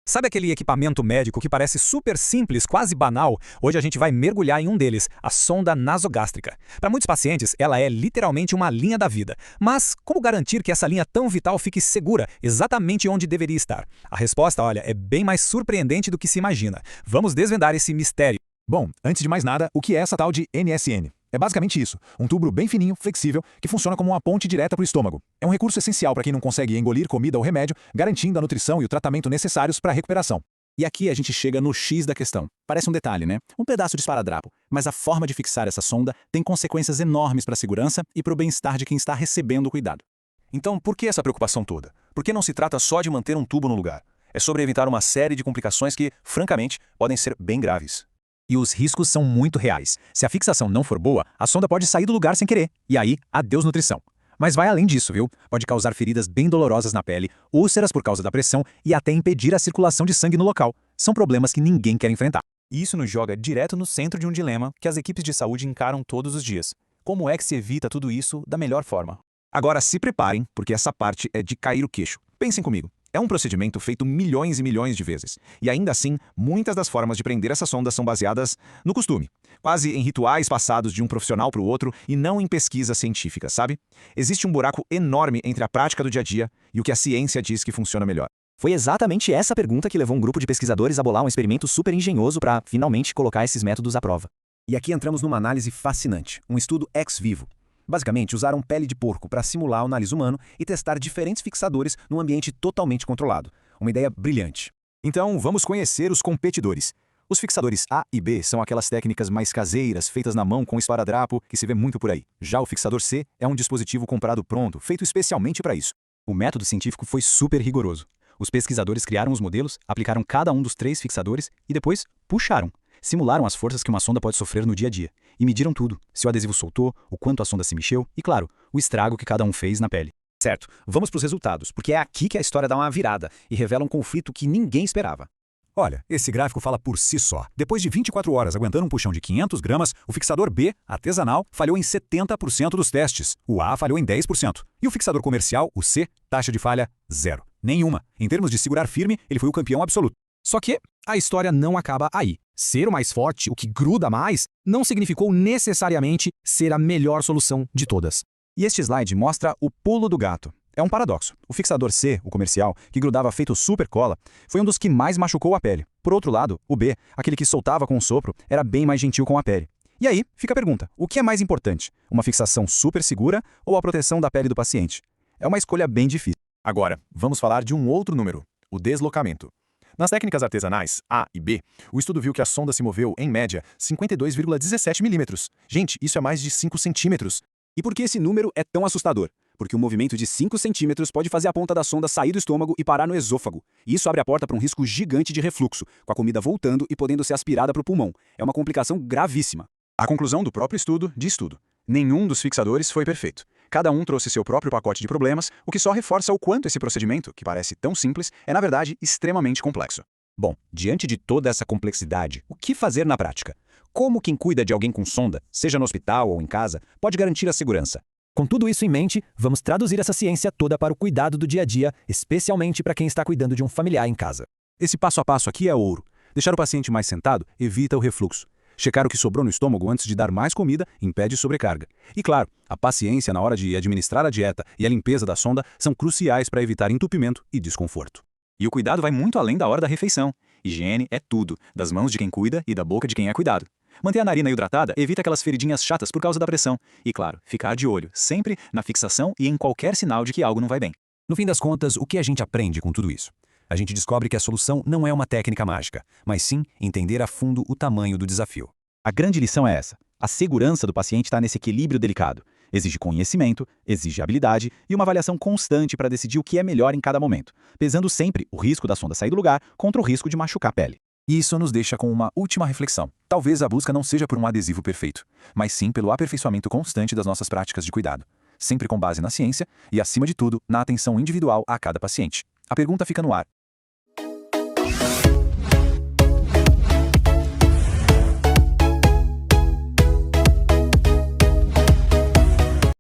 Sabe aquele equipamento médico que parece super simples, quase banal? Hoje a gente vai mergulhar em um deles, a sonda nasogástrica. Para muitos pacientes, ela é literalmente uma linha da vida. Mas como garantir que essa linha tão vital fique segura, exatamente onde deveria estar? A resposta, olha, é bem mais surpreendente do que se imagina. Vamos desvendar esse mistério. Bom, antes de mais nada, o que é essa tal de NSN? É basicamente isso, um tubo bem fininho, flexível, que funciona como uma ponte direta para o estômago. É um recurso essencial para quem não consegue engolir comida ou remédio, garantindo a nutrição e o tratamento necessários para a recuperação. E aqui a gente chega no X da questão. Parece um detalhe, né? Um pedaço de esparadrapo. Mas a forma de fixar essa sonda tem consequências enormes para a segurança e para o bem-estar de quem está recebendo o cuidado. Então, por que essa preocupação toda? Por que não se trata só de manter um tubo no lugar? É sobre evitar uma série de complicações que, francamente, podem ser bem graves. E os riscos são muito reais. Se a fixação não for boa, a sonda pode sair do lugar sem querer. E aí, adeus nutrição. Mas vai além disso, viu? Pode causar feridas bem dolorosas na pele, úlceras por causa da pressão e até impedir a circulação de sangue no local. São problemas que ninguém quer enfrentar. E isso nos joga direto no centro de um dilema que as equipes de saúde encaram todos os dias. Como é que se evita tudo isso da melhor forma? Agora se preparem, porque essa parte é de cair o queixo. Pensem comigo. É um procedimento feito milhões e milhões de vezes. E ainda assim, muitas das formas de prender essa sonda são baseadas no costume. Quase em rituais passados de um profissional para o outro e não em pesquisas científicas, sabe? Existe um buraco enorme entre a prática do dia a dia e o que a ciência diz que funciona melhor. Foi exatamente essa pergunta que levou um grupo de pesquisadores a bolar um experimento super engenhoso para, finalmente, colocar esses métodos à prova. E aqui entramos numa análise fascinante, um estudo ex vivo. Basicamente, usaram pele de porco para simular o nariz humano e testar diferentes fixadores num ambiente totalmente controlado. Uma ideia brilhante. Então, vamos conhecer os competidores. Os fixadores A e B são aquelas técnicas mais caseiras, feitas na mão com esparadrapo, que se vê muito por aí. Já o fixador C é um dispositivo comprado pronto, feito especialmente para isso. O método científico foi super rigoroso. Os pesquisadores criaram os modelos, aplicaram cada um dos 3 fixadores e depois puxaram. Simularam as forças que uma sonda pode sofrer no dia a dia. E mediram tudo. Se o adesivo soltou, o quanto a sonda se mexeu e, claro, o estrago que cada um fez na pele. Certo, vamos para os resultados, porque é aqui que a história dá uma virada e revela um conflito que ninguém esperava. Olha, esse gráfico fala por si só. Depois de 24 horas aguentando um puxão de 500 gramas, o fixador B, artesanal, falhou em 70% dos testes. O A falhou em 10%. E o fixador comercial, o C, taxa de falha 0. Nenhuma. Em termos de segurar firme, ele foi o campeão absoluto. Só que a história não acaba aí. Ser o mais forte, o que gruda mais, não significou necessariamente ser a melhor solução de todas. E este slide mostra o pulo do gato. É um paradoxo. O fixador C, o comercial, que grudava feito super cola, foi um dos que mais machucou a pele. Por outro lado, o B, aquele que soltava com o sopro, era bem mais gentil com a pele. E aí, fica a pergunta, o que é mais importante? Uma fixação super segura ou a proteção da pele do paciente? É uma escolha bem difícil. Agora, vamos falar de um outro número, o deslocamento. Nas técnicas artesanais A e B, o estudo viu que a sonda se moveu, em média, 52,17 milímetros. Gente, isso é mais de 5 centímetros. E por que esse número é tão assustador? Porque um movimento de 5 centímetros pode fazer a ponta da sonda sair do estômago e parar no esôfago. E isso abre a porta para um risco gigante de refluxo, com a comida voltando e podendo ser aspirada para o pulmão. É uma complicação gravíssima. A conclusão do próprio estudo diz tudo. Nenhum dos fixadores foi perfeito. Cada um trouxe seu próprio pacote de problemas, o que só reforça o quanto esse procedimento, que parece tão simples, é na verdade extremamente complexo. Bom, diante de toda essa complexidade, o que fazer na prática? Como quem cuida de alguém com sonda, seja no hospital ou em casa, pode garantir a segurança? Com tudo isso em mente, vamos traduzir essa ciência toda para o cuidado do dia a dia, especialmente para quem está cuidando de um familiar em casa. Esse passo a passo aqui é ouro. Deixar o paciente mais sentado evita o refluxo. Checar o que sobrou no estômago antes de dar mais comida impede sobrecarga. E claro, a paciência na hora de administrar a dieta e a limpeza da sonda são cruciais para evitar entupimento e desconforto. E o cuidado vai muito além da hora da refeição. Higiene é tudo, das mãos de quem cuida e da boca de quem é cuidado. Manter a narina hidratada evita aquelas feridinhas chatas por causa da pressão. E claro, ficar de olho, sempre na fixação e em qualquer sinal de que algo não vai bem. No fim das contas, o que a gente aprende com tudo isso? A gente descobre que a solução não é uma técnica mágica, mas sim entender a fundo o tamanho do desafio. A grande lição é essa. A segurança do paciente está nesse equilíbrio delicado. Exige conhecimento, exige habilidade e uma avaliação constante para decidir o que é melhor em cada momento, pesando sempre o risco da sonda sair do lugar contra o risco de machucar a pele. E isso nos deixa com uma última reflexão. Talvez a busca não seja por um adesivo perfeito, mas sim pelo aperfeiçoamento constante das nossas práticas de cuidado, sempre com base na ciência e, acima de tudo, na atenção individual a cada paciente. A pergunta fica no ar.